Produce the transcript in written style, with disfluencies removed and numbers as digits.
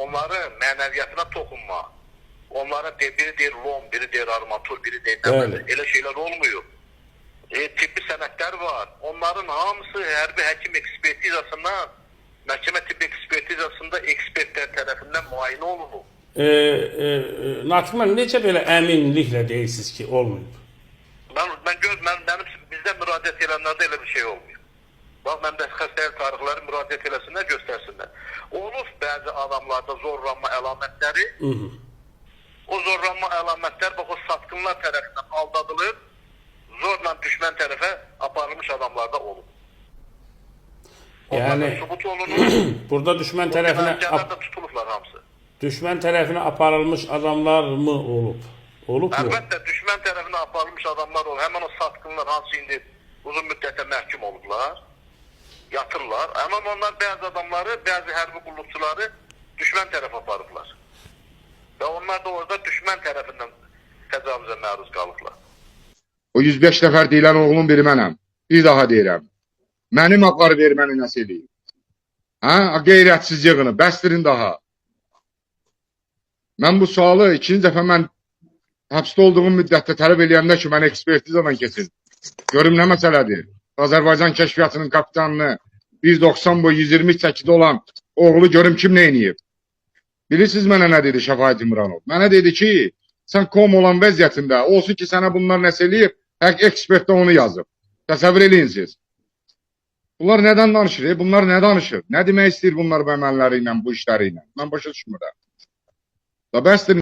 onların mənəviyyatına toxunma. Onlara biri deyir lom, biri deyir armatur, biri deyir Bəli. elə şeyler olmuyor. Tibbi sənədlər var. Onların hamısı hərbi həkim ekspertizasından, məhkəmə tibbi ekspertizasında ekspertlər tərəfindən müayinə olunur. Natiq müəllim, necə belə əminliklə deyirsiniz ki, olmayıb? Mənim bizdə müraciət edənlərdə elə bir şey olmuyor. Bax, mən də xəstəlik tarixləri müraciət eləsinlər, göstərsinlər. Olur bəzi adamlarda zorlanma əlamətləri. O zorlanma əlamətlər bax, o satqınlar tərəfindən aldadılır, zorla düşmən tərəfə aparılmış adamlarda olur. Yəni, sübut olunur. burada düşmən tərəfinə tutulublar hamısı. Düşmən tərəfinə aparılmış adamlar mı olub? Olub mu? Əlbəttə, düşmən tərəfinə aparılmış adamlar olur. Həmən o satqınlar hansı indi uzun müddətə məhkum olublar, yatırlar. Həmən onlar bəzi adamları, bəzi hərbi qulluqçuları düşmən tərəfə aparıblar. Və onlar da orada düşmən tərəfindən təcavüzə məruz qalıblar. O 105 nəfər deyilən oğlum biri mənəm. Bir daha deyirəm. Mənim haqları verməni nəsə edeyim. Qeyrətsiz yığını, bəstirin daha. Mən bu sualı ikinci dəfə mən həbsdə olduğum müddətdə tələb eləyəndə ki, mən ekspertizadan keçin. Görüm nə məsələdir. Azərbaycan kəşfiyyatının kapitanını 1.90 boy 120 çəkidə olan oğlu görüm kim nə eləyib. Bilirsiniz mənə nə dedi Şəfaət İmranov? Mənə dedi ki, sən kom olan vəziyyətində olsun ki, sənə bunlar nəsə eləyib, ekspert də onu yazıb. Təsəvvür eləyin siz. Bunlar nədən danışır? Bunlar nə danışır? Nə demək istəyir bunlar bəmənləri ilə, bu işləri ilə? Mən başa düşmürəm. Da bəsdir.